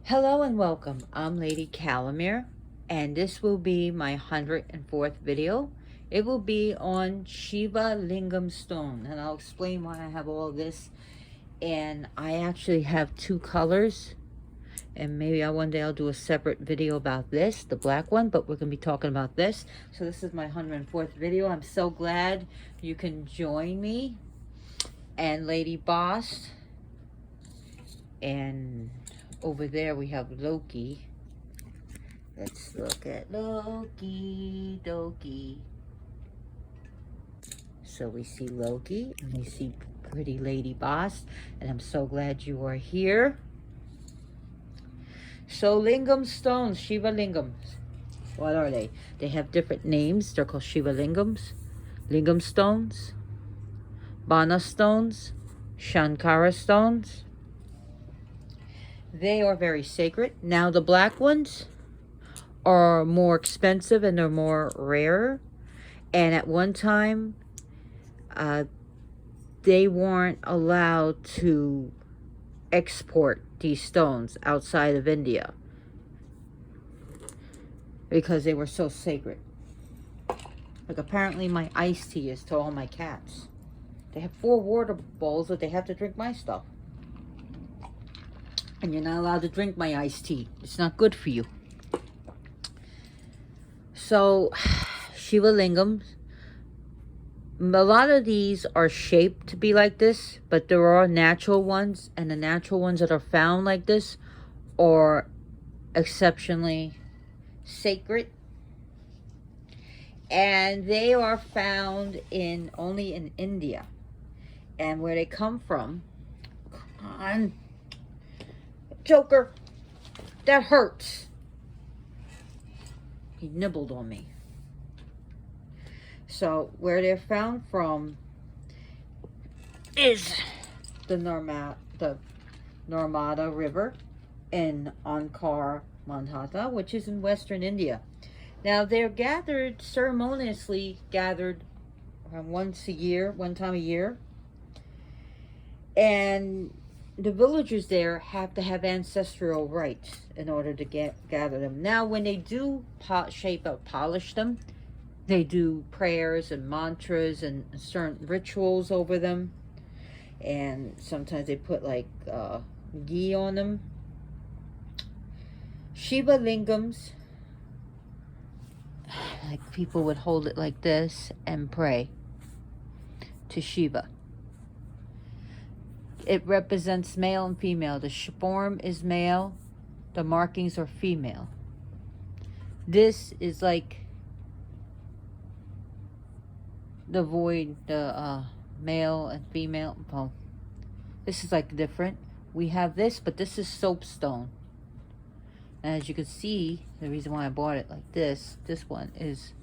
Hello and welcome. I'm Lady Calamere, and this will be my 104th video. It will be on Shiva Lingam stone, and I'll explain why I have all this. And I actually have two colors, and maybe one day I'll do a separate video about this, the black one, but we're going to be talking about this. So this is my 104th video. I'm so glad you can join me and Lady Boss. And over there we have Loki. Let's look at Loki, Doki. So we see Loki and we see pretty Lady Boss, and I'm so glad you are here. So Lingam stones, Shiva Lingams. What are they? They have different names. They're called Shiva Lingams, Lingam stones, Bana stones, Shankara stones. They are very sacred. Now the black ones are more expensive and they're more rare. And at one time, they weren't allowed to export these stones outside of India because they were so sacred. Like apparently my iced tea is to all my cats. They have 4 water bowls, but they have to drink my stuff. And you're not allowed to drink my iced tea. It's not good for you. So, Shiva Lingams. A lot of these are shaped to be like this, but there are natural ones, and the natural ones that are found like this are exceptionally sacred. And they are found only in India. And where they come from, come on, Joker, that hurts. He nibbled on me. So where they're found from is the Narmada River in Ankara, Manhattan, which is in western India. Now they're gathered, ceremoniously gathered one time a year. And the villagers there have to have ancestral rites in order to gather them. Now when they do polish them, they do prayers and mantras and certain rituals over them. And sometimes they put like ghee on them. Shiva Lingams, like people would hold it like this and pray to Shiva. It represents male and female. The form is male. The markings are female. This is like the void, the male and female. Well, this is like different. We have this, but this is soapstone. And as you can see, the reason why I bought it like this one is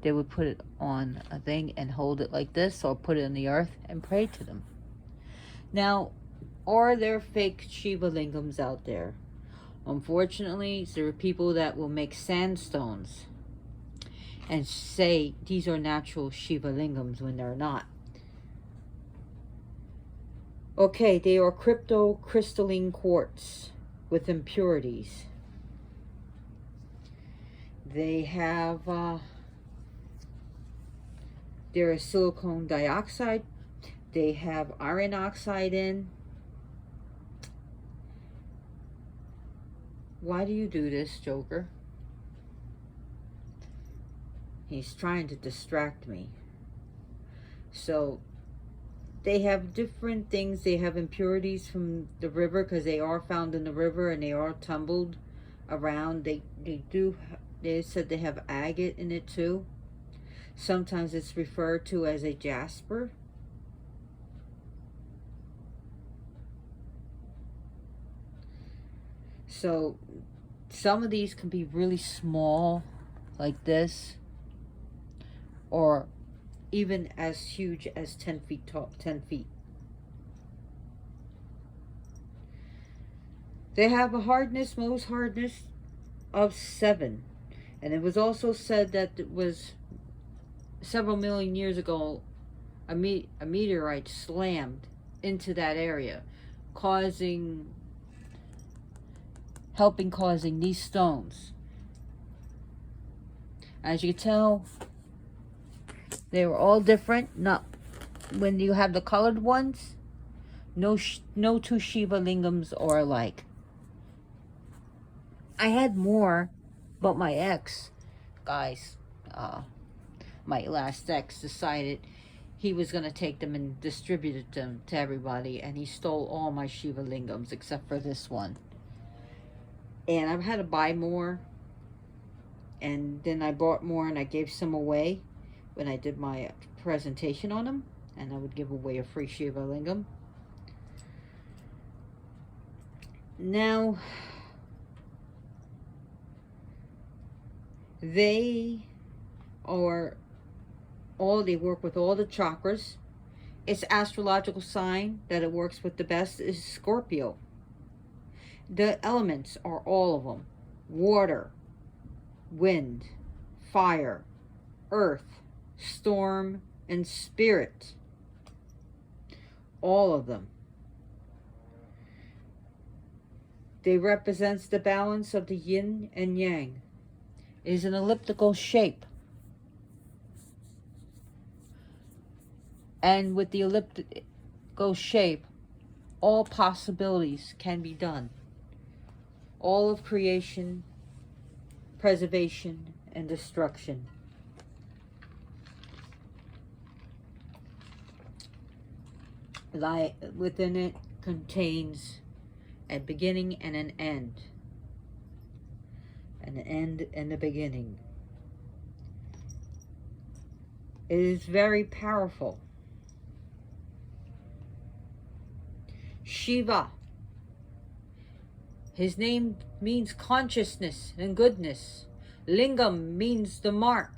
they would put it on a thing and hold it like this, or put it in the earth and pray to them. Now, are there fake Shiva Lingams out there? Unfortunately, there are people that will make sandstones and say these are natural Shiva Lingams when they're not. Okay, they are cryptocrystalline quartz with impurities. They have, there is silicon dioxide. They have iron oxide in. Why do you do this, Joker? He's trying to distract me. So they have different things. They have impurities from the river because they are found in the river and they are tumbled around. They said they have agate in it too. Sometimes it's referred to as a jasper. So some of these can be really small, like this, or even as huge as 10 feet tall, 10 feet. They have a most hardness of 7. And it was also said that it was several million years ago, a meteorite slammed into that area, causing helping causing these stones. As you can tell, they were all different. Not when you have the colored ones, no two Shiva Lingams are alike. I had more, but my ex, guys, my last ex decided he was going to take them and distribute them to everybody, and he stole all my Shiva Lingams except for this one. And I've had to buy more, and then I bought more and I gave some away when I did my presentation on them, and I would give away a free Shiva Lingam. Now, they work with all the chakras. Its astrological sign that it works with the best is Scorpio. The elements are all of them: water, wind, fire, earth, storm, and spirit. All of them. They represents the balance of the yin and yang. It is an elliptical shape. And with the elliptical shape, all possibilities can be done. All of creation, preservation, and destruction. Within it contains a beginning and an end. An end and a beginning. It is very powerful. Shiva. His name means consciousness and goodness. Lingam means the mark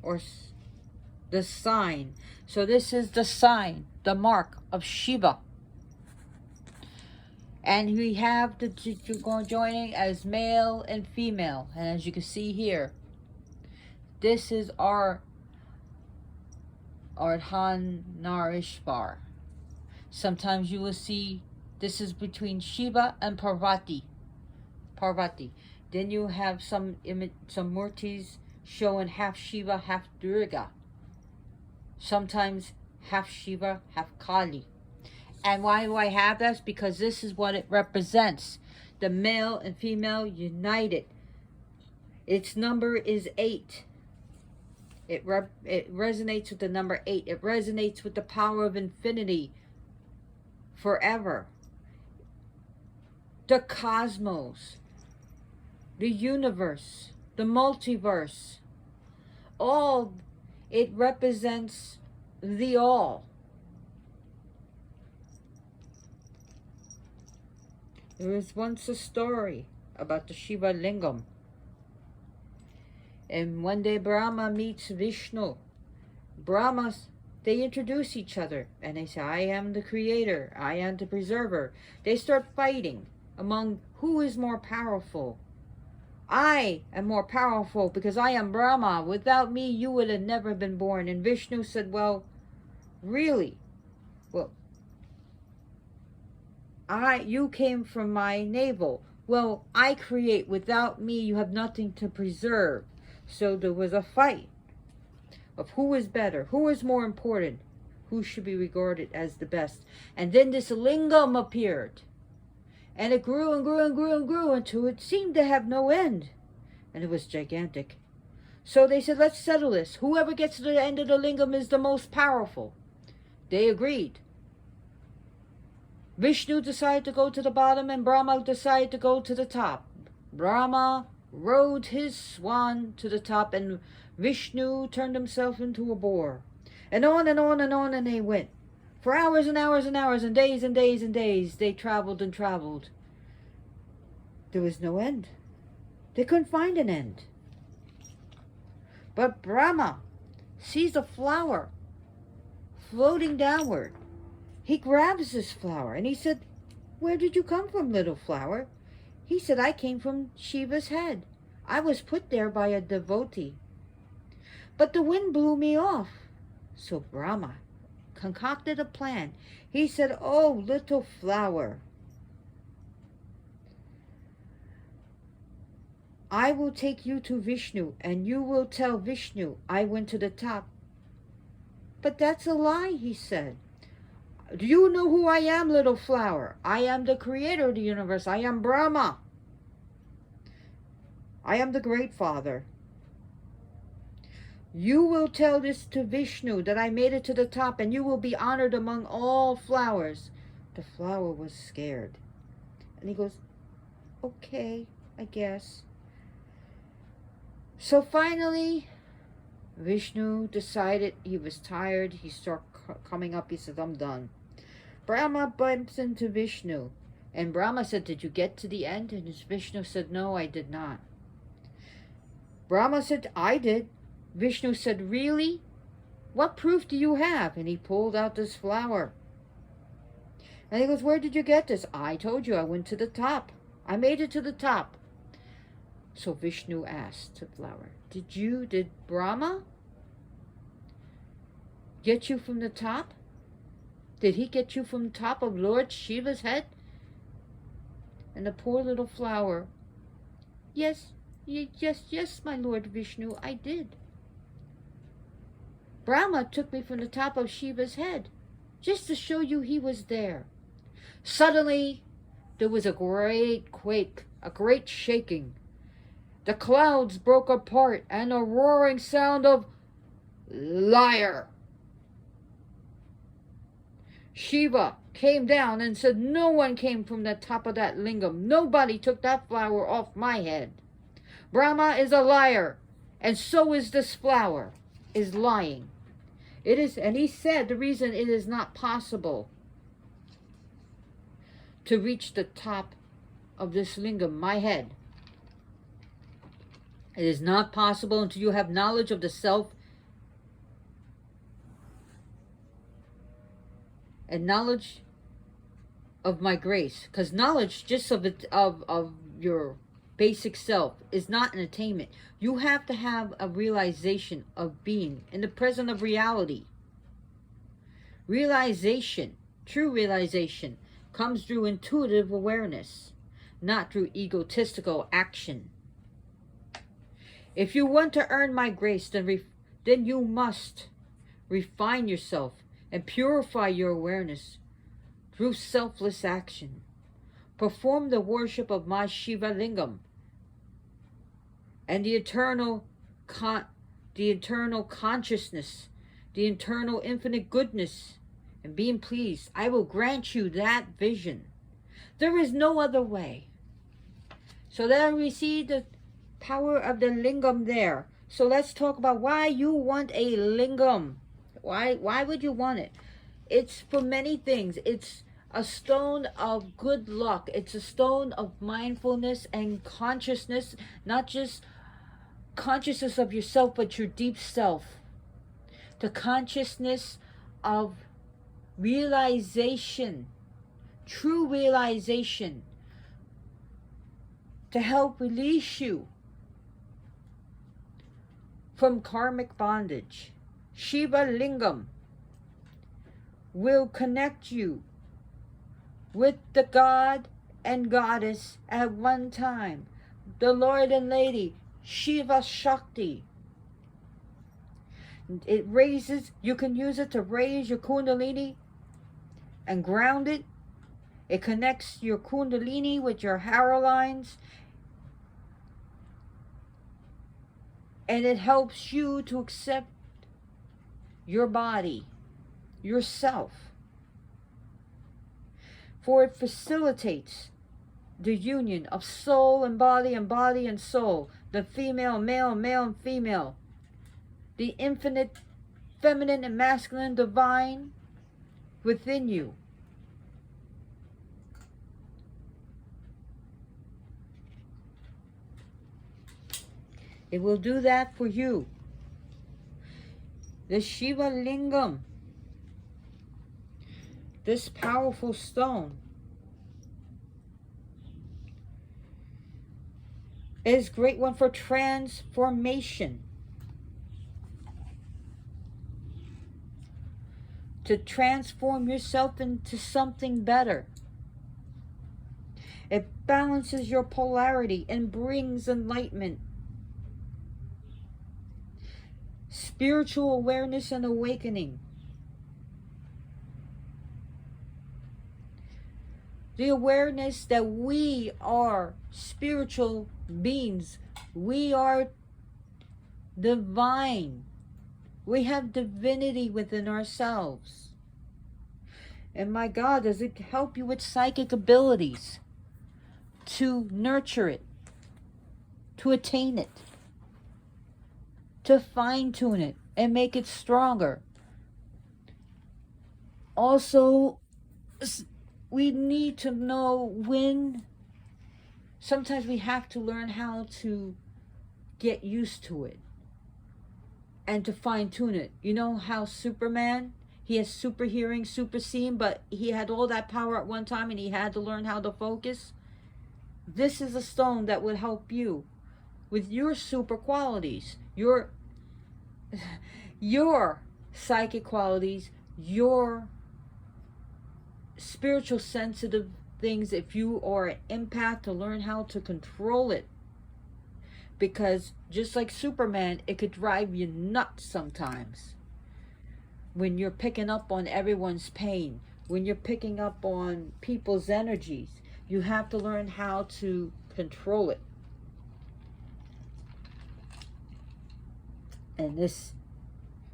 or the sign. So this is the sign, the mark of Shiva. And we have the joining as male and female. And as you can see here, this is our Ardhanarishvar. Sometimes you will see this is between Shiva and Parvati. Then you have some murtis showing half Shiva, half Durga. Sometimes half Shiva, half Kali. And why do I have this? Because this is what it represents. The male and female united. Its number is 8. It resonates with the number 8. It resonates with the power of infinity forever. The cosmos, the universe, the multiverse. All, it represents the all. There was once a story about the Shiva Lingam. And one day Brahma meets Vishnu. They introduce each other and they say, I am the creator, I am the preserver. They start fighting among who is more powerful. I am more powerful because I am Brahma. Without me, you would have never been born. And Vishnu said, well, really? Well, you came from my navel. Well, I create. Without me, you have nothing to preserve. So there was a fight of who is better, who is more important, who should be regarded as the best. And then this lingam appeared. And it grew and grew and grew and grew until it seemed to have no end. And it was gigantic. So they said, let's settle this. Whoever gets to the end of the lingam is the most powerful. They agreed. Vishnu decided to go to the bottom and Brahma decided to go to the top. Brahma rode his swan to the top and Vishnu turned himself into a boar. And on and on and on and they went. For hours and hours and hours and days and days and days, they traveled and traveled. There was no end. They couldn't find an end. But Brahma sees a flower floating downward. He grabs this flower and he said, where did you come from, little flower? He said, I came from Shiva's head. I was put there by a devotee. But the wind blew me off. So Brahma concocted a plan. He said, oh, little flower, I will take you to Vishnu, and you will tell Vishnu I went to the top. But that's a lie, he said. Do you know who I am, little flower? I am the creator of the universe. I am Brahma. I am the great father. You will tell this to Vishnu, that I made it to the top, and you will be honored among all flowers. The flower was scared. And he goes, okay, I guess. So finally, Vishnu decided he was tired. He started coming up. He said, I'm done. Brahma bumps into Vishnu. And Brahma said, did you get to the end? And Vishnu said, no, I did not. Brahma said, I did. Vishnu said, really? What proof do you have? And he pulled out this flower. And he goes, where did you get this? I told you, I went to the top. I made it to the top. So Vishnu asked the flower, did Brahma get you from the top? Did he get you from the top of Lord Shiva's head? And the poor little flower, yes, my Lord Vishnu, I did. Brahma took me from the top of Shiva's head, just to show you he was there. Suddenly, there was a great quake, a great shaking. The clouds broke apart, and a roaring sound of liar. Shiva came down and said, no one came from the top of that lingam. Nobody took that flower off my head. Brahma is a liar, and so is this flower, is lying. It is, and he said the reason it is not possible to reach the top of this lingam, my head. It is not possible until you have knowledge of the self and knowledge of my grace. Because knowledge just of your basic self is not an attainment. You have to have a realization of being in the present of reality. Realization, true realization, comes through intuitive awareness, not through egotistical action. If you want to earn my grace, then you must refine yourself and purify your awareness through selfless action. Perform the worship of my Shiva Lingam and the eternal consciousness, the eternal infinite goodness, and being pleased. I will grant you that vision. There is no other way. So there we see the power of the lingam there. So let's talk about why you want a lingam. Why would you want it? It's for many things. It's a stone of good luck. It's a stone of mindfulness and consciousness, not just consciousness of yourself, but your deep self. The consciousness of realization, true realization, to help release you from karmic bondage. Shiva Lingam will connect you with the God and Goddess at one time, the Lord and Lady, Shiva Shakti. It raises, you can use it to raise your Kundalini and ground it. It connects your Kundalini with your hara lines. And it helps you to accept your body, yourself. For it facilitates the union of soul and body and soul, the female, male, male and female, the infinite feminine and masculine divine within you. It will do that for you. The Shiva Lingam, this powerful stone, is a great one for transformation. To transform yourself into something better. It balances your polarity and brings enlightenment, spiritual awareness and awakening. The awareness that we are spiritual beings. We are divine. We have divinity within ourselves. And my God, does it help you with psychic abilities to nurture it, to attain it, to fine-tune it and make it stronger. Also, we need to know when, sometimes we have to learn how to get used to it and to fine-tune it. You know how Superman, he has super hearing, super seeing, but he had all that power at one time and he had to learn how to focus? This is a stone that would help you with your super qualities, your psychic qualities, your spiritual sensitive things. If you are an empath, to learn how to control it, because just like Superman, it could drive you nuts sometimes when you're picking up on everyone's pain, when you're picking up on people's energies. You have to learn how to control it. And this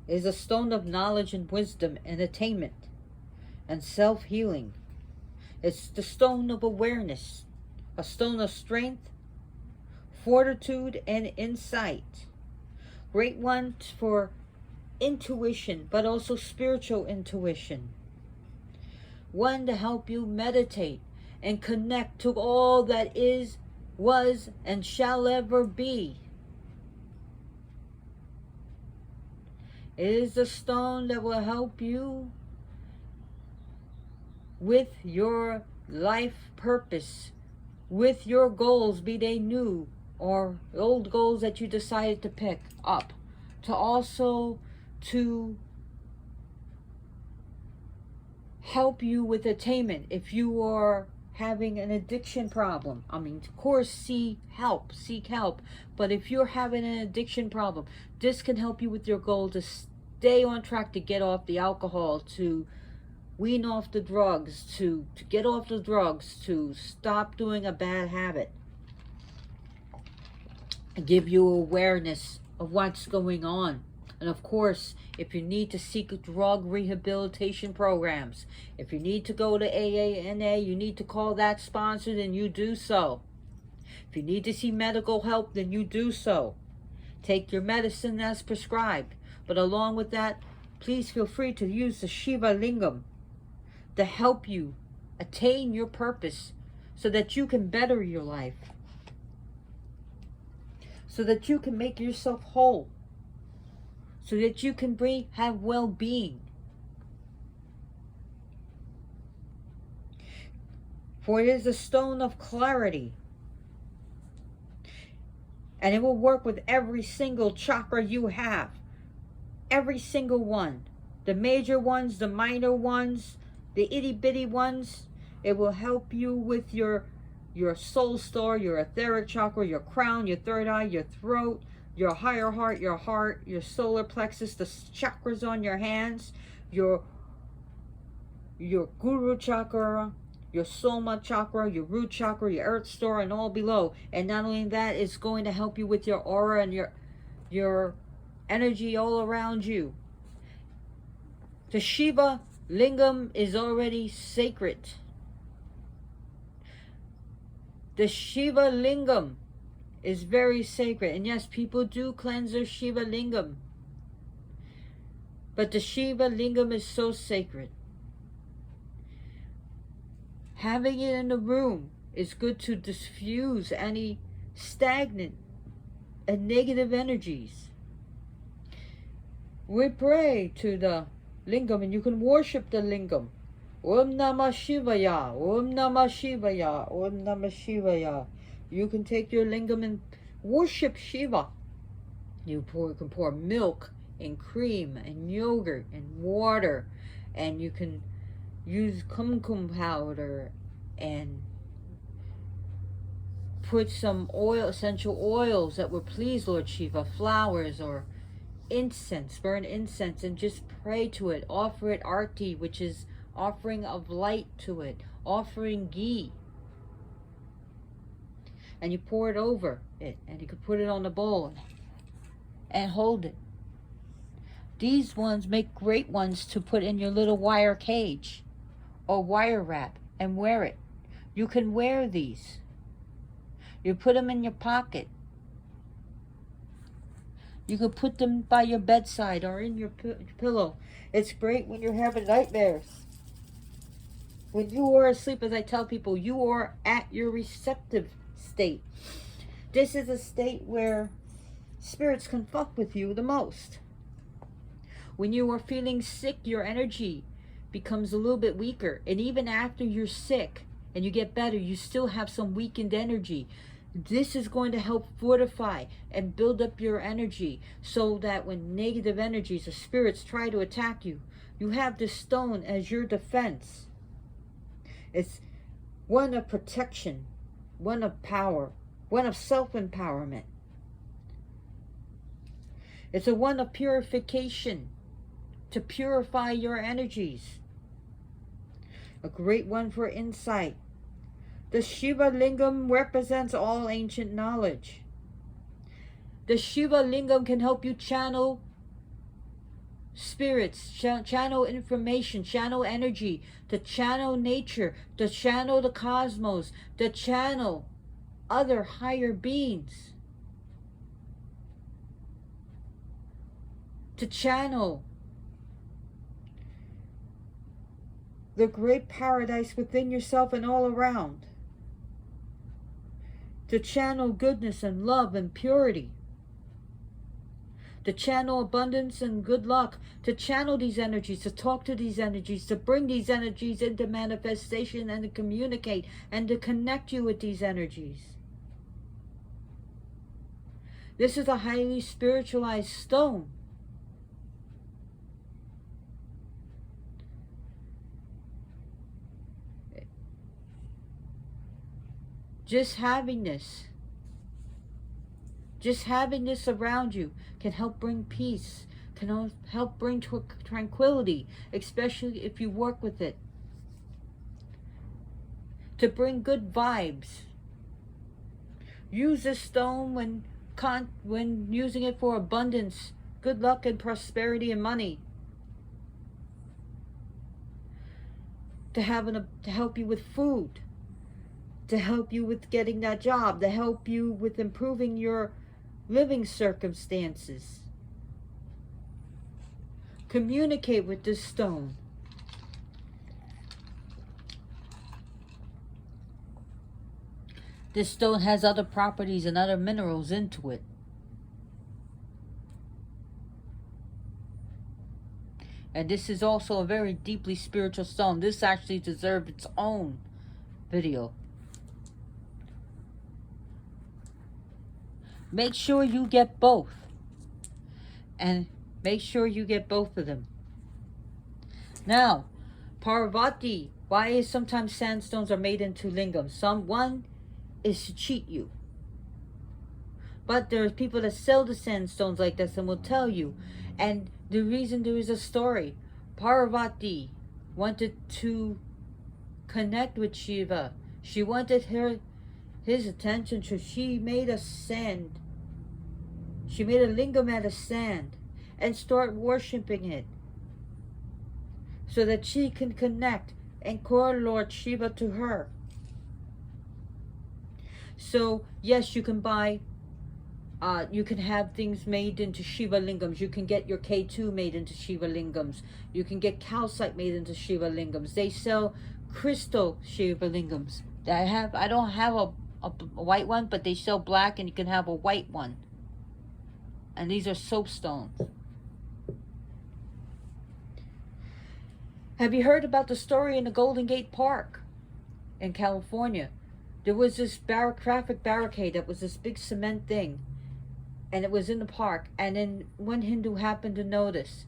is a stone of knowledge and wisdom and attainment and self-healing. It's the stone of awareness, a stone of strength, fortitude, and insight. Great one for intuition, but also spiritual intuition. One to help you meditate and connect to all that is, was, and shall ever be. It is the stone that will help you with your life purpose, with your goals, be they new or old goals that you decided to pick up, to also to help you with attainment. If you are having an addiction problem, I mean, of course, seek help, but if you're having an addiction problem, this can help you with your goal to stay on track, to get off the alcohol, to wean off the drugs, to get off the drugs, to stop doing a bad habit, and give you awareness of what's going on. And of course, if you need to seek drug rehabilitation programs, if you need to go to AA, you need to call that sponsor, then you do so. If you need to see medical help, then you do so. Take your medicine as prescribed. But along with that, please feel free to use the Shiva Lingam to help you attain your purpose, so that you can better your life, so that you can make yourself whole, so that you can have well-being. For it is a stone of clarity, and it will work with every single chakra you have, every single one, the major ones, the minor ones, the itty-bitty ones. It will help you with your soul star, your etheric chakra, your crown, your third eye, your throat, your higher heart, your solar plexus, the chakras on your hands, your guru chakra, your soma chakra, your root chakra, your earth star, and all below. And not only that, it's going to help you with your aura and your energy all around you. The Shiva Lingam is already sacred. The Shiva Lingam is very sacred. And yes, people do cleanse their Shiva Lingam. But the Shiva Lingam is so sacred. Having it in the room is good to diffuse any stagnant and negative energies. We pray to the Lingam, and you can worship the Lingam. Om Namah Shivaya, Om Namah Shivaya, Om Namah Shivaya. You can take your Lingam and worship Shiva. You can pour milk and cream and yogurt and water, and you can use kumkum powder and put some oil, essential oils that would please Lord Shiva, flowers or incense, burn incense and just pray to it. Offer it arti, which is offering of light to it, offering ghee. And you pour it over it, and you could put it on the bowl and hold it. These ones make great ones to put in your little wire cage or wire wrap and wear it. You can wear these. You put them in your pocket. You could put them by your bedside or in your pillow. It's great when you're having nightmares. When you are asleep, as I tell people, you are at your receptive state. This is a state where spirits can fuck with you the most. When you are feeling sick, your energy becomes a little bit weaker. And even after you're sick and you get better, you still have some weakened energy. This is going to help fortify and build up your energy so that when negative energies or spirits try to attack you, you have this stone as your defense. It's one of protection, one of power, one of self-empowerment. It's a one of purification, to purify your energies. A great one for insight. The Shiva Lingam represents all ancient knowledge. The Shiva Lingam can help you channel spirits, channel information, channel energy, to channel nature, to channel the cosmos, to channel other higher beings, to channel the great paradise within yourself and all around, to channel goodness and love and purity, to channel abundance and good luck, to channel these energies, to talk to these energies, to bring these energies into manifestation and to communicate and to connect you with these energies. This is a highly spiritualized stone. Just having this around you can help bring peace, can help bring tranquility, especially if you work with it. To bring good vibes. Use this stone when using it for abundance, good luck and prosperity and money. To help you with food. To help you with getting that job, to help you with improving your living circumstances. Communicate with this stone. This stone has other properties and other minerals into it. And this is also a very deeply spiritual stone. This actually deserves its own video. Make sure you get both. And make sure you get both of them. Now, Parvati. Why is sometimes sandstones are made into lingams? One is to cheat you. But there's people that sell the sandstones like this and will tell you. And the reason, there is a story. Parvati wanted to connect with Shiva. She wanted his attention, so she made a sand. She made a lingam out of sand and start worshiping it so that she can connect and call Lord Shiva to her. So yes, you can buy, you can have things made into Shiva Lingams. You can get your K2 made into Shiva Lingams. You can get calcite made into Shiva Lingams. They sell crystal Shiva Lingams. I don't have a white one, but they sell black, and you can have a white one. And these are soapstones. Have you heard about the story in the Golden Gate Park in California? There was this traffic barricade that was this big cement thing, and it was in the park. And then one Hindu happened to notice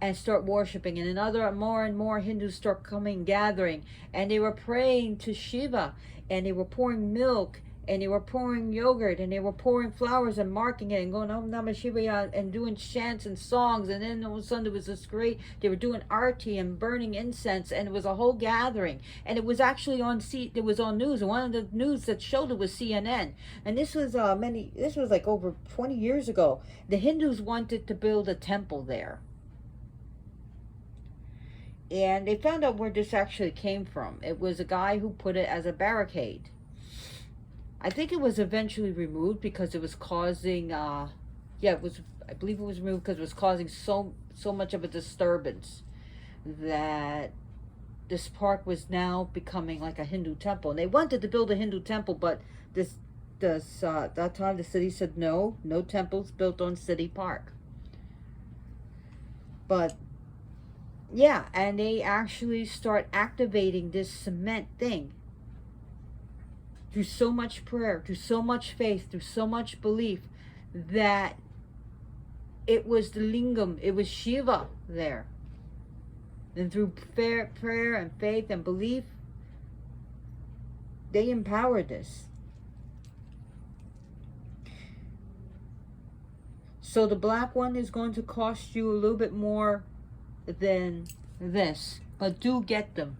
and start worshiping, and another, more and more Hindus start coming, gathering, and they were praying to Shiva, and they were pouring milk and they were pouring yogurt, and they were pouring flowers and marking it and going Om Namah Shivaya and doing chants and songs. And then all of a sudden there was this great, they were doing arti and burning incense, and it was a whole gathering. And it was actually on it was on news, and one of the news that showed it was CNN. And this was this was like over 20 years ago. The Hindus wanted to build a temple there, and they found out where this actually came from. It was a guy who put it as a barricade. I think it was eventually removed because it was causing, I believe it was removed because it was causing so much of a disturbance that this park was now becoming like a Hindu temple. And they wanted to build a Hindu temple, but that time the city said no temples built on city park. But yeah, and they actually start activating this cement thing through so much prayer, through so much faith, through so much belief, that it was the Lingam, it was Shiva there. And through prayer and faith and belief, they empowered this. So the black one is going to cost you a little bit more than this, but do get them.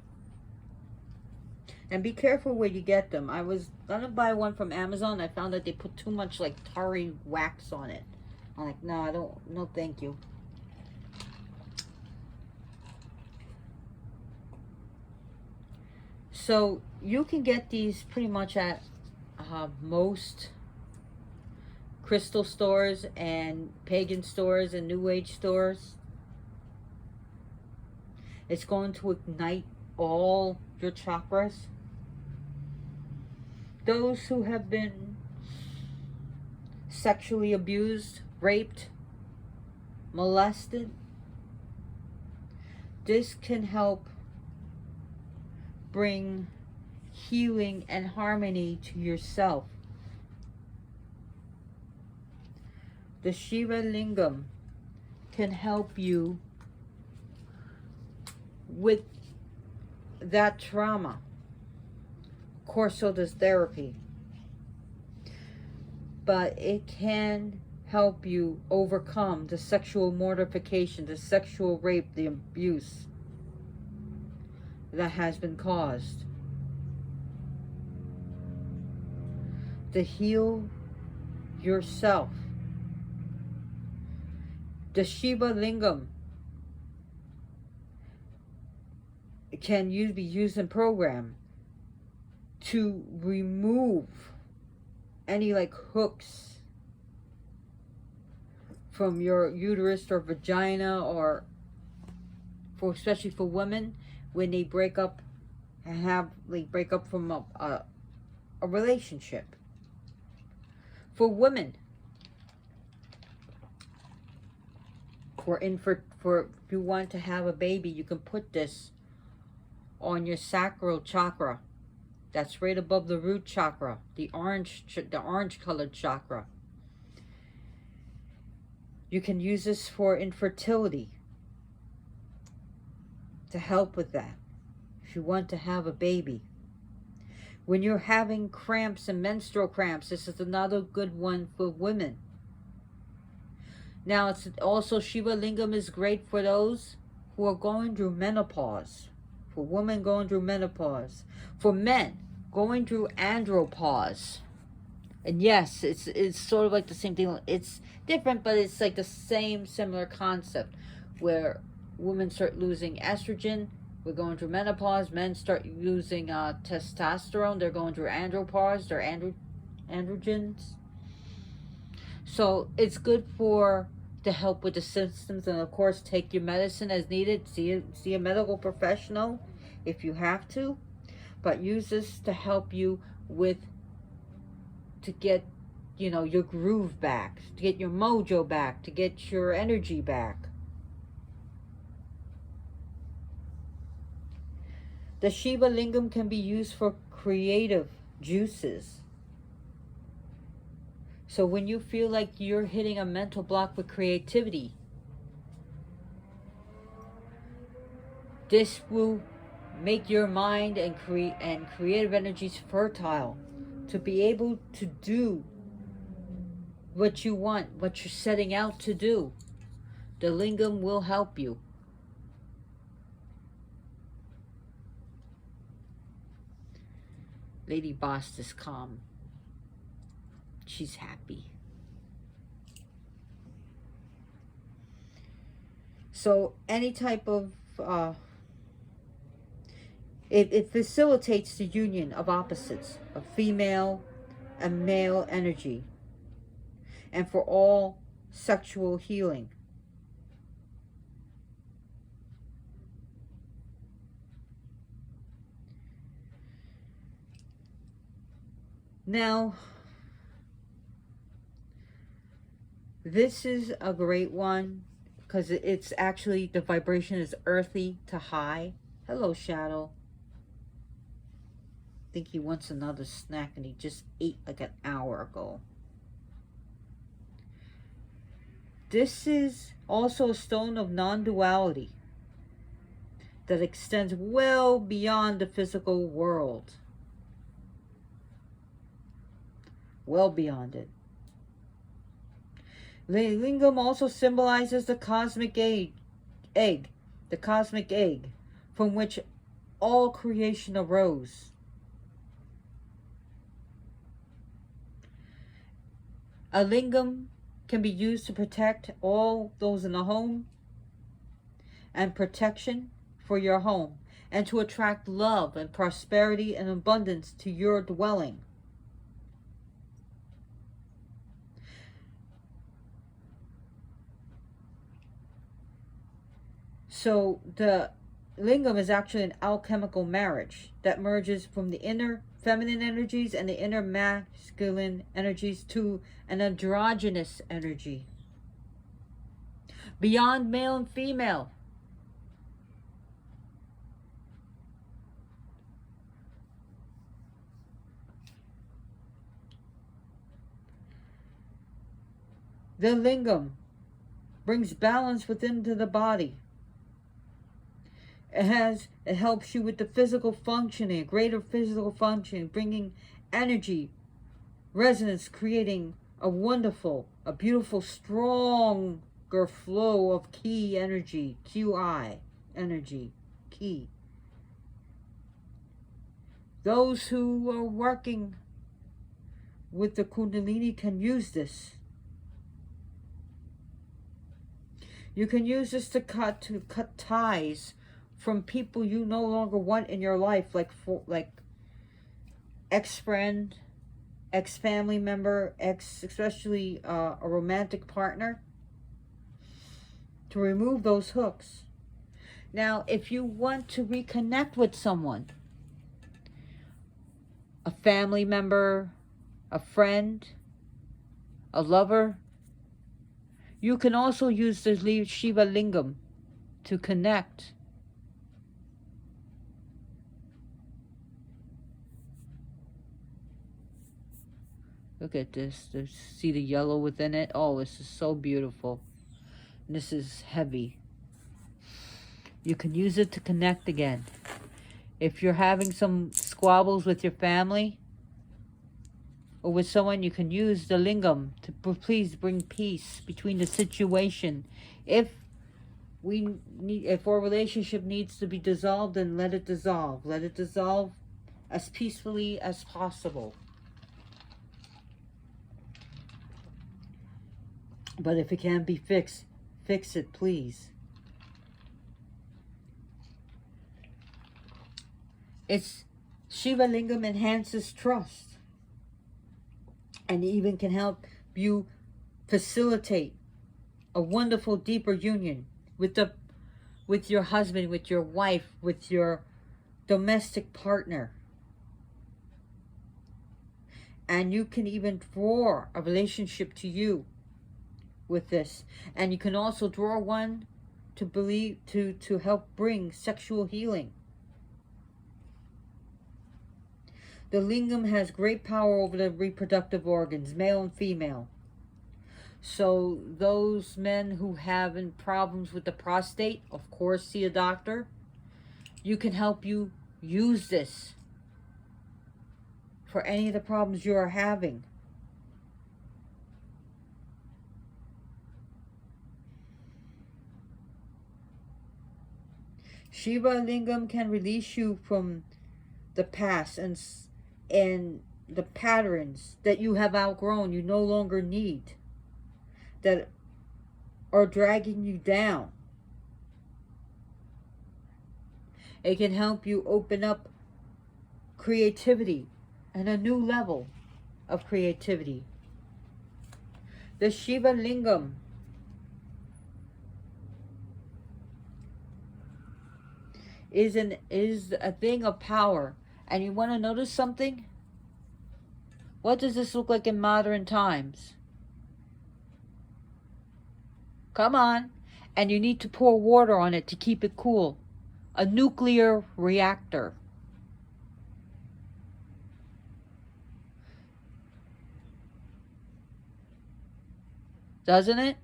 And be careful where you get them. I was gonna buy one from Amazon. I found that they put too much like tarry wax on it. I'm like, no, I don't, no thank you. So you can get these pretty much at most crystal stores and pagan stores and new age stores. It's going to ignite all your chakras. Those who have been sexually abused, raped, molested, this can help bring healing and harmony to yourself. The Shiva Lingam can help you with that trauma. Of course, so does therapy. But it can help you overcome the sexual mortification, the sexual rape, the abuse that has been caused. To heal yourself. The Shiva Lingam can be used in program to remove any like hooks from your uterus or vagina, or especially for women when they break up and break up from a relationship. For women, for if you want to have a baby, you can put this on your sacral chakra. That's right above the root chakra, the orange colored chakra. You can use this for infertility, to help with that, if you want to have a baby. When you're having cramps and menstrual cramps, this is another good one for women. Now, it's also, Shiva Lingam is great for those who are going through menopause. For women going through menopause. For men going through andropause. And yes, it's sort of like the same thing. It's different, but it's like the same similar concept, where women start losing estrogen. We're going through menopause. Men start losing testosterone. They're going through andropause. They're androgens. So it's good to help with the symptoms, and of course take your medicine as needed. See a medical professional if you have to, but use this to help you to get your groove back, to get your mojo back, to get your energy back. The Shiva Lingam can be used for creative juices. So when you feel like you're hitting a mental block with creativity, this will make your mind and creative energies fertile to be able to do what you want, what you're setting out to do. The Lingam will help you. Lady Boss is calm. She's happy. So any type of, it facilitates the union of opposites, of female and male energy, and for all sexual healing. Now, this is a great one because it's actually, the vibration is earthy to high. Hello, Shadow. I think he wants another snack and he just ate like an hour ago. This is also a stone of non-duality that extends well beyond the physical world. Well beyond it. Lingam also symbolizes the cosmic egg, the cosmic egg from which all creation arose. A lingam can be used to protect all those in the home and protection for your home, and to attract love and prosperity and abundance to your dwelling. So the lingam is actually an alchemical marriage that merges from the inner feminine energies and the inner masculine energies to an androgynous energy. Beyond male and female. The lingam brings balance within to the body. It helps you with the physical functioning, greater physical functioning, bringing energy, resonance, creating a wonderful, a beautiful, stronger flow of ki energy, QI energy, ki. Those who are working with the Kundalini can use this. You can use this to cut ties from people you no longer want in your life, like ex-friend, ex-family member, especially a romantic partner, to remove those hooks. Now, if you want to reconnect with someone, a family member, a friend, a lover, you can also use the Shiva Lingam to connect. Look at this. See the yellow within it? Oh, this is so beautiful. And this is heavy. You can use it to connect again. If you're having some squabbles with your family or with someone, you can use the lingam to please bring peace between the situation. If our relationship needs to be dissolved, then let it dissolve. Let it dissolve as peacefully as possible. But if it can be fixed, fix it, please. Shiva Lingam enhances trust and even can help you facilitate a wonderful, deeper union with your husband, with your wife, with your domestic partner. And you can even draw a relationship to you with this, and you can also draw one to help bring sexual healing. The lingam has great power over the reproductive organs, male and female. So those men who have problems with the prostate, of course, see a doctor. You can help you use this for any of the problems you are having. Shiva Lingam can release you from the past and the patterns that you have outgrown, you no longer need, that are dragging you down. It can help you open up creativity and a new level of creativity. The Shiva Lingam is a thing of power. And you want to notice something? What does this look like in modern times? Come on. And you need to pour water on it to keep it cool. A nuclear reactor. Doesn't it?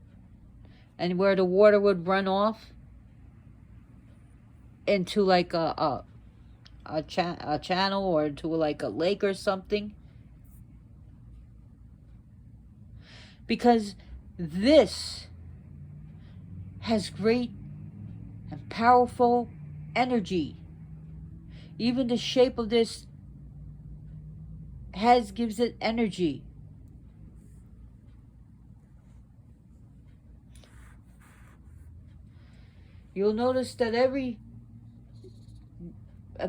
And where the water would run off into like a channel or into like a lake or something. Because this has great and powerful energy. Even the shape of this gives it energy. You'll notice that a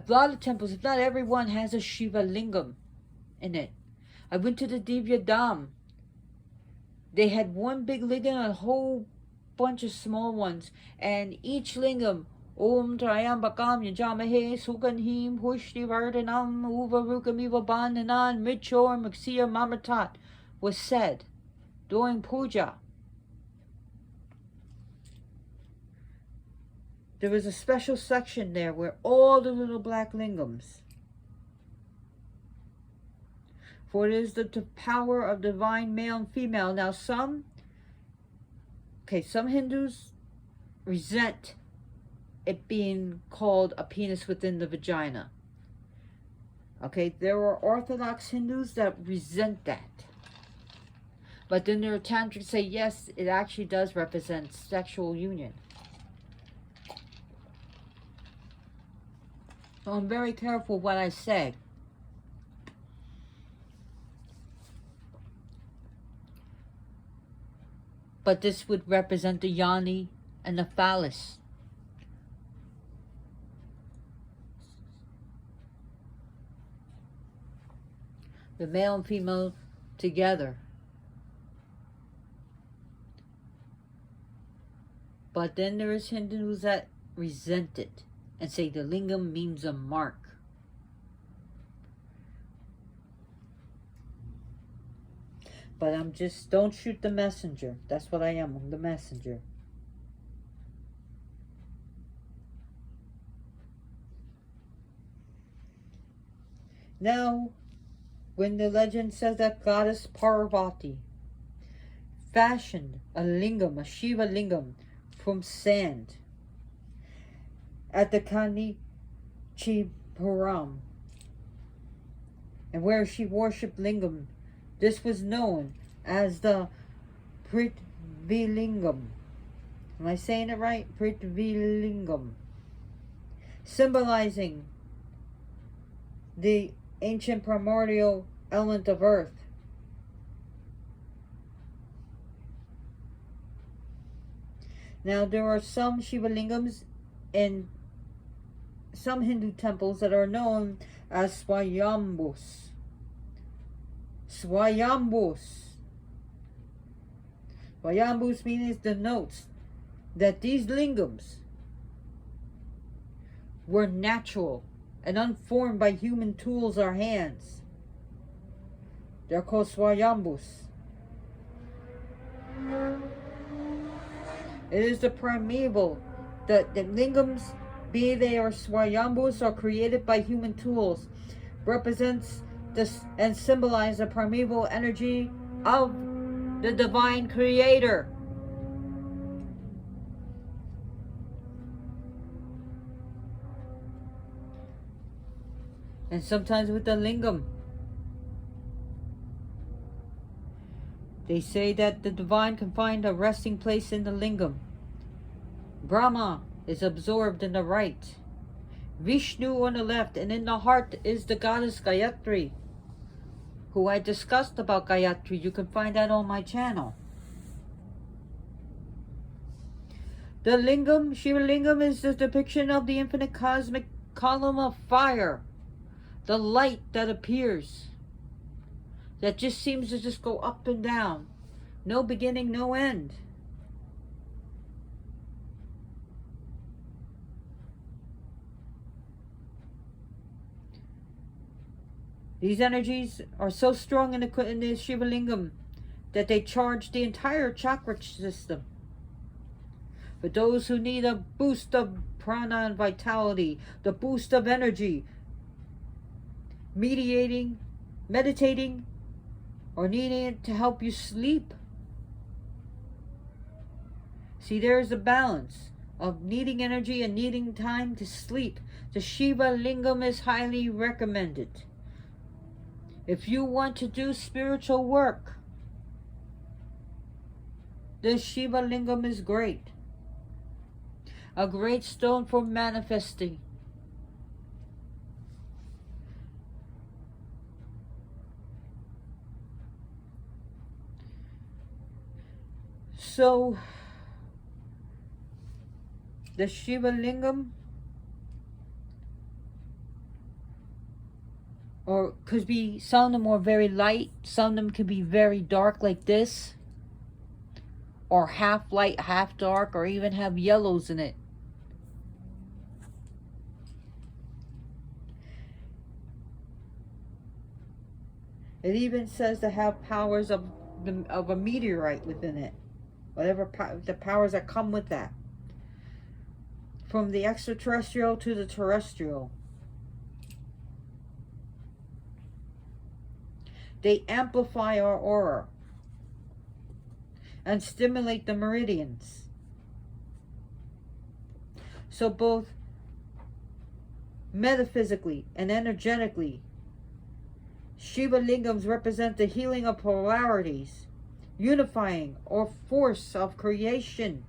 lot of temples, if not everyone, has a Shiva Lingam in it. I went to the Divya Dham. They had one big lingam and a whole bunch of small ones. And each lingam, Om Trayambakam Yajamahe Suganhim Hushti Vardhanam Uva Rukamiva Bandhanan Michor Maksir Mamatat, was said during puja. There was a special section there where all the little black lingams. For it is the power of divine male and female. Now some Hindus resent it being called a penis within the vagina. Okay, there are Orthodox Hindus that resent that. But then there are tantrics say, yes, it actually does represent sexual union. So I'm very careful what I say. But this would represent the yoni and the phallus. The male and female together. But then there is Hindus that resent it and say the lingam means a mark. But I'm just, don't shoot the messenger. That's what I am. I'm the messenger. Now, when the legend says that goddess Parvati fashioned a lingam, a Shiva Lingam, from sand at the Kanchipuram, and where she worshipped lingam, this was known as the Prithvi Lingam. Am I saying it right? Prithvi Lingam. Symbolizing the ancient primordial element of earth. Now there are some Shiva Lingams in some Hindu temples that are known as Swayambhus. Swayambhus. Swayambhus means denotes that these lingams were natural and unformed by human tools or hands. They're called Swayambhus. It is the primeval, the lingams, be they or Swayambhus, are created by human tools, represents this and symbolize the primeval energy of the divine creator. And sometimes with the lingam, They say that the divine can find a resting place in the lingam. Brahma is absorbed in the right, Vishnu on the left, and in the heart is the goddess Gayatri, who I discussed about Gayatri. You can find that on my channel. The Lingam, Shiva Lingam, is the depiction of the infinite cosmic column of fire. The light that appears, that just seems to just go up and down. No beginning, no end. These energies are so strong in the Shiva Lingam that they charge the entire chakra system. For those who need a boost of prana and vitality, the boost of energy, meditating, or needing it to help you sleep. See, there's a balance of needing energy and needing time to sleep. The Shiva Lingam is highly recommended. If you want to do spiritual work, the Shiva Lingam is great. A great stone for manifesting. So, the Shiva Lingam, or could be, some of them are very light, some of them could be very dark like this, or half light, half dark, or even have yellows in it. It even says to have powers of a meteorite within it. Whatever the powers that come with that. From the extraterrestrial to the terrestrial. They amplify our aura and stimulate the meridians. So both metaphysically and energetically, Shiva Lingams represent the healing of polarities, unifying or force of creation.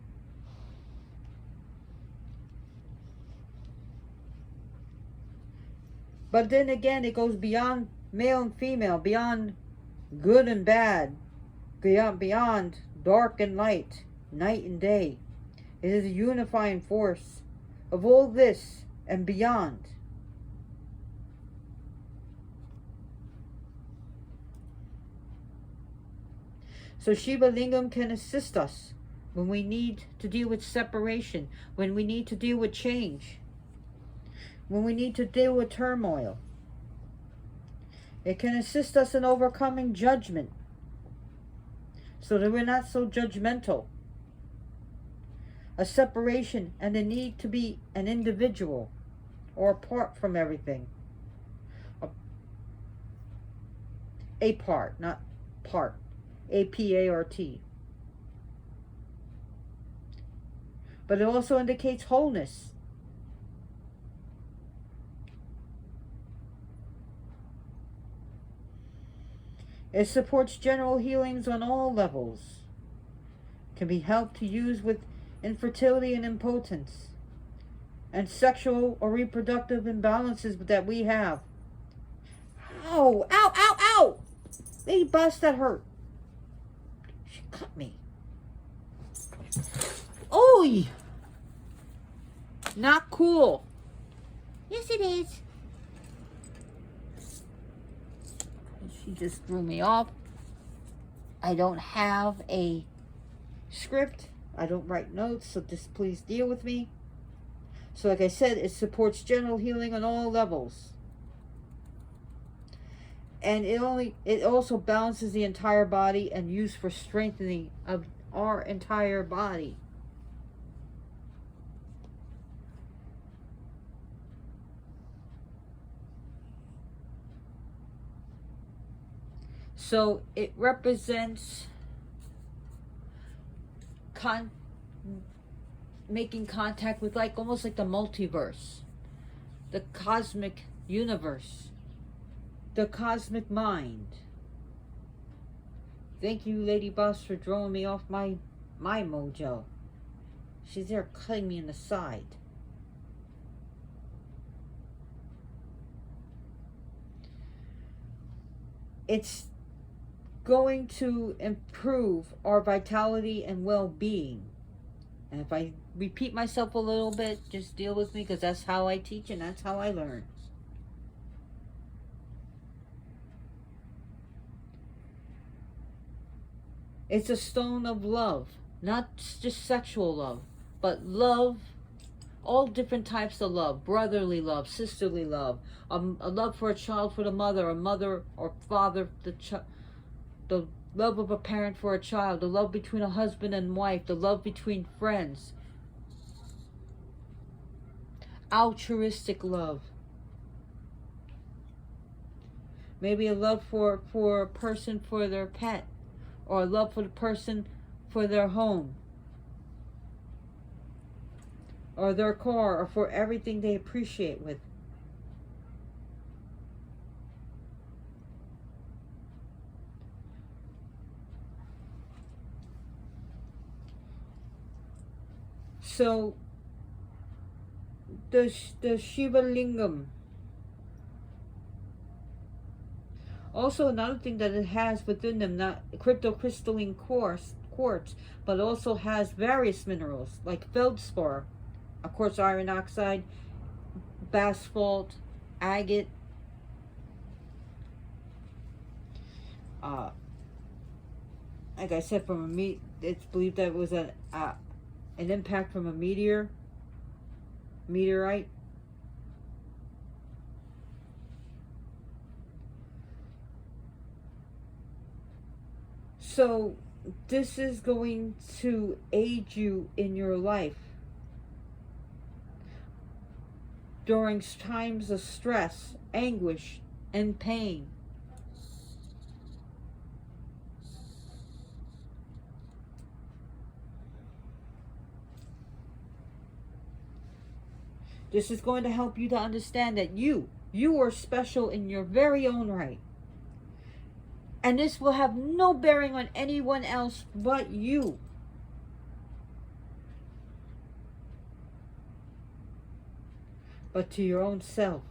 But then again, it goes beyond male and female, beyond good and bad, beyond dark and light, night and day. It is a unifying force of all this and beyond. So Shiva Lingam can assist us when we need to deal with separation, when we need to deal with change, when we need to deal with turmoil. It can assist us in overcoming judgment, so that we're not so judgmental. A separation and the need to be an individual or apart from everything. A part, not part. A-P-A-R-T. But it also indicates wholeness. It supports general healings on all levels. Can be helped to use with infertility and impotence, and sexual or reproductive imbalances that we have. Ow! Ow! Ow! Ow! Lady bus, that hurt. She cut me. Oy! Not cool. Yes, it is. She just threw me off. I don't have a script. I don't write notes, so just please deal with me. So like I said, it supports general healing on all levels. And it also balances the entire body and used for strengthening of our entire body. So it represents making contact with, like, almost like the multiverse, the cosmic universe, the cosmic mind. Thank you, Lady Boss, for throwing me off my mojo. She's there cutting me in the side. It's going to improve our vitality and well-being. And if I repeat myself a little bit, just deal with me, because that's how I teach and that's how I learn. It's a stone of love, not just sexual love, but love, all different types of love: brotherly love, sisterly love, a love for a child for the mother, a mother or father, the love of a parent for a child, the love between a husband and wife, the love between friends, altruistic love, maybe a love for a person for their pet, or a love for the person for their home, or their car, or for everything they appreciate with. So the Shiva Lingam. Also, another thing that it has within them, not cryptocrystalline quartz, but also has various minerals like feldspar, of course, iron oxide, basalt, agate, like I said, it's believed that it was an impact from a meteorite. So this is going to aid you in your life during times of stress, anguish, and pain. This is going to help you to understand that you are special in your very own right. And this will have no bearing on anyone else but you. But to your own self.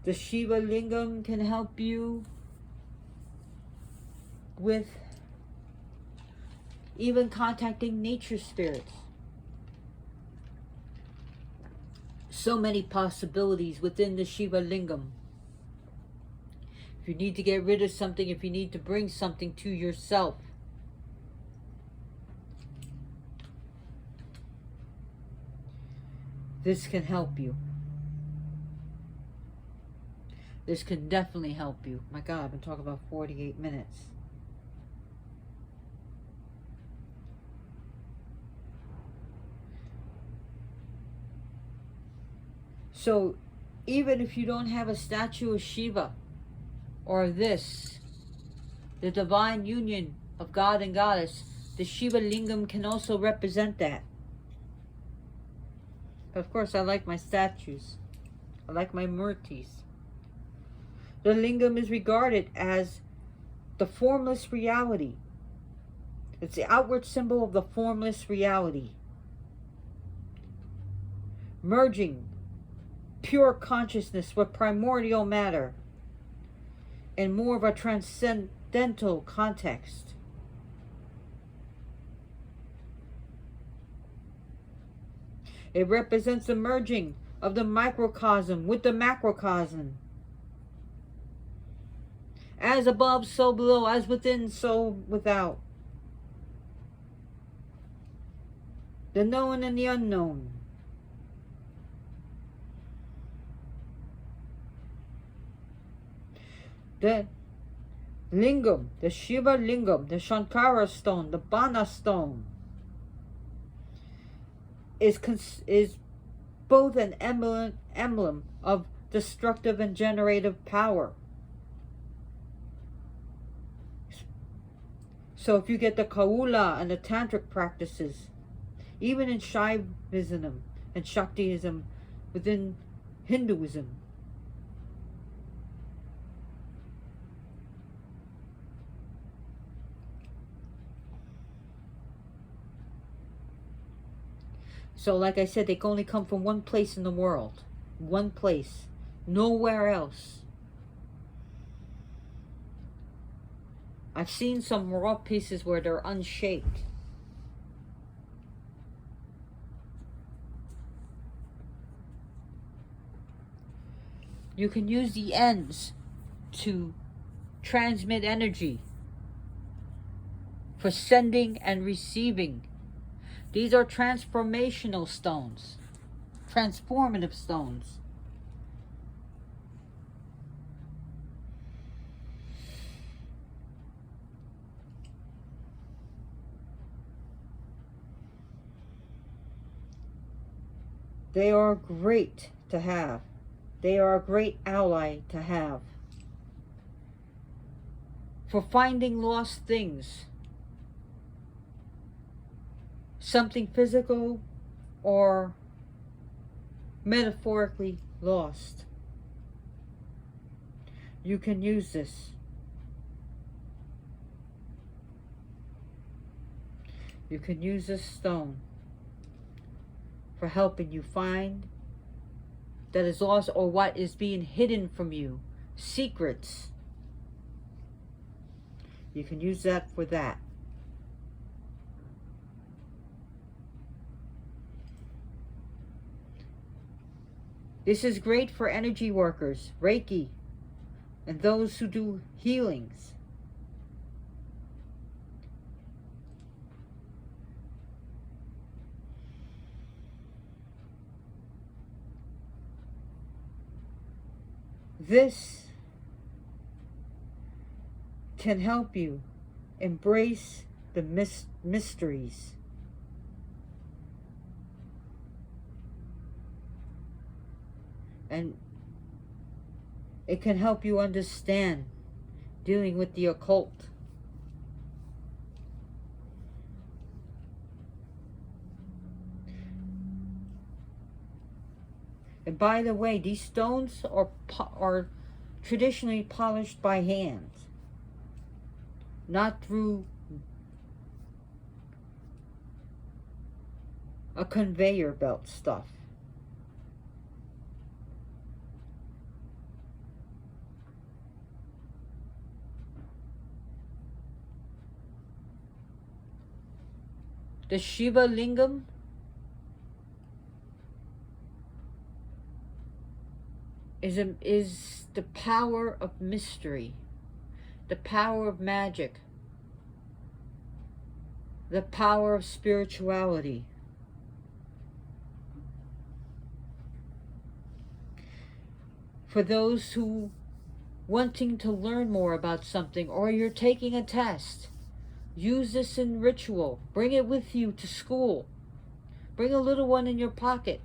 The Shiva Lingam can help you with even contacting nature spirits. So many possibilities within the Shiva Lingam. If you need to get rid of something, if you need to bring something to yourself, this can help you. This can definitely help you. My God, I've been talking about 48 minutes. So, even if you don't have a statue of Shiva, or this, the divine union of God and Goddess, the Shiva Lingam can also represent that. Of course, I like my statues. I like my murtis. The Lingam is regarded as the formless reality. It's the outward symbol of the formless reality. Merging pure consciousness with primordial matter in more of a transcendental context. It represents the merging of the microcosm with the macrocosm. As above, so below. As within, so without. The known and the unknown. The Lingam, the Shiva Lingam, the Shankara stone, the Bana stone is both an emblem of destructive and generative power. So if you get the Kaula and the Tantric practices, even in Shaivism and Shaktiism within Hinduism, So like I said, they can only come from one place in the world. One place. Nowhere else. I've seen some raw pieces where they're unshaped. You can use the ends to transmit energy for sending and receiving. These are transformational stones. Transformative stones. They are great to have. They are a great ally to have for finding lost things. Something physical or metaphorically lost. You can use this. You can use this stone for helping you find that is lost or what is being hidden from you. Secrets. You can use that for that. This is great for energy workers, Reiki, and those who do healings. This can help you embrace the mysteries. And it can help you understand dealing with the occult. And by the way, these stones are traditionally polished by hand, not through a conveyor belt stuff. The Shiva Lingam is the power of mystery, the power of magic, the power of spirituality. For those who wanting to learn more about something, or you're taking a test, use this in ritual. Bring it with you to school. Bring a little one in your pocket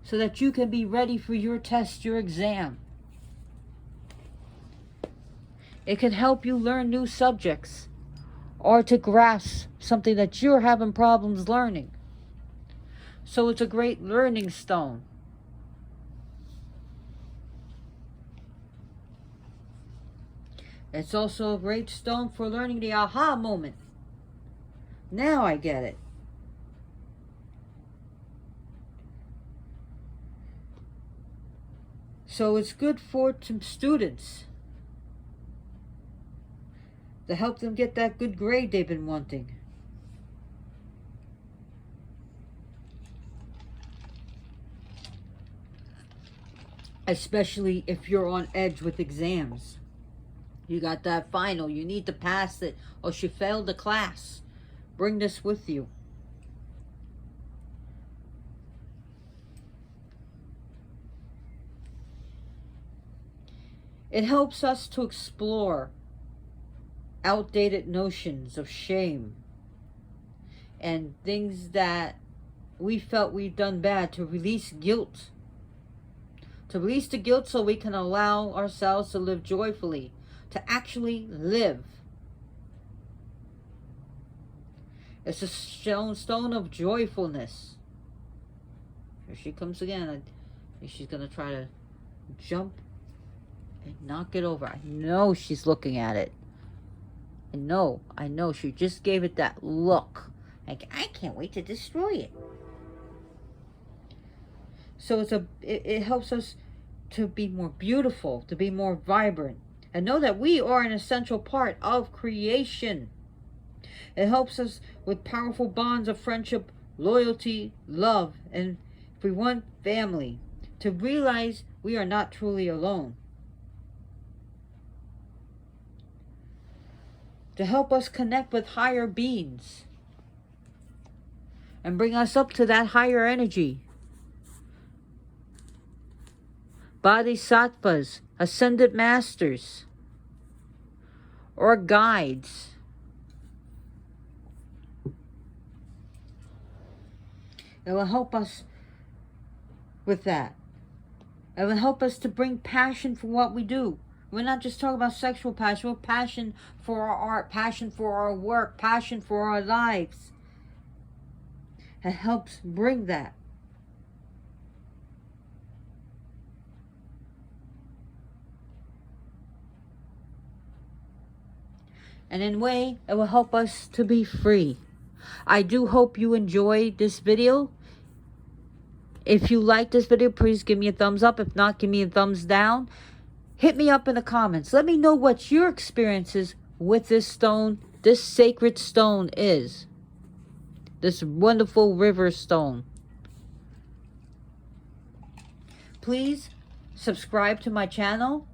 so that you can be ready for your test, your exam. It can help you learn new subjects or to grasp something that you're having problems learning. So it's a great learning stone. It's also a great stone for learning the aha moment. Now I get it. So it's good for some students to help them get that good grade they've been wanting. Especially if you're on edge with exams. You got that final, you need to pass it, or she failed the class. Bring this with you. It helps us to explore outdated notions of shame and things that we felt we've done bad, to release guilt. To release the guilt so we can allow ourselves to live joyfully, to actually live. It's a stone of joyfulness. Here she comes again. I think she's going to try to jump and knock it over. I know she's looking at it. I know. She just gave it that look. Like, I can't wait to destroy it. So it helps us to be more beautiful, to be more vibrant, and know that we are an essential part of creation. It helps us with powerful bonds of friendship, loyalty, love, and if we want family, to realize we are not truly alone. To help us connect with higher beings and bring us up to that higher energy. Bodhisattvas, ascended masters, or guides. It will help us with that. It will help us to bring passion for what we do. We're not just talking about sexual passion. We're passion for our art, passion for our work, passion for our lives. It helps bring that. And in a way, it will help us to be free. I do hope you enjoyed this video. If you like this video, please give me a thumbs up. If not, give me a thumbs down. Hit me up in the comments. Let me know what your experiences with this stone, this sacred stone is. This wonderful river stone. Please subscribe to my channel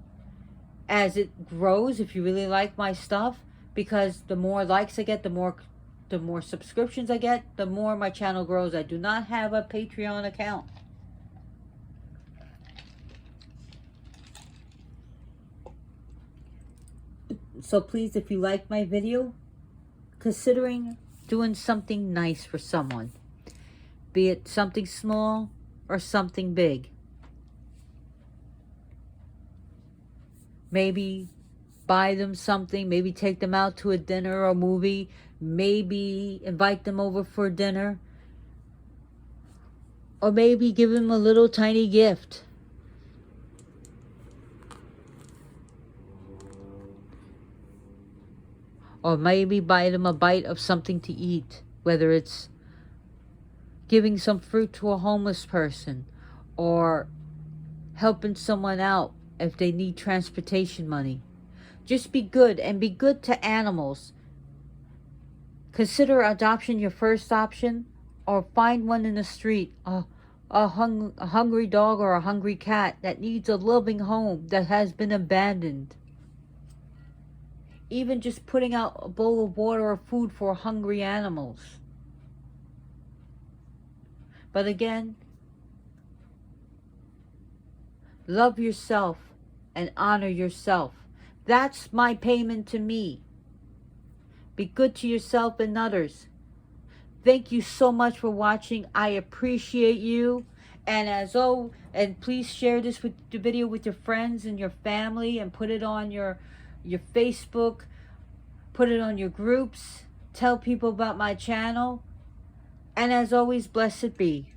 as it grows if you really like my stuff. Because the more likes I get, the more subscriptions I get, the more my channel grows. I do not have a Patreon account. So please, if you like my video, considering doing something nice for someone. Be it something small or something big. Maybe buy them something, maybe take them out to a dinner or movie, maybe invite them over for dinner, or maybe give them a little tiny gift. Or maybe buy them a bite of something to eat, whether it's giving some fruit to a homeless person or helping someone out if they need transportation money. Just be good, and be good to animals. Consider adoption your first option, or find one in the street, a hungry dog or a hungry cat that needs a loving home that has been abandoned. Even just putting out a bowl of water or food for hungry animals. But again, love yourself and honor yourself. That's my payment to me. Be good to yourself and others. Thank you so much for watching. I appreciate you. And please share this video with your friends and your family, and put it on your Facebook. Put it on your groups. Tell people about my channel. And as always, blessed be.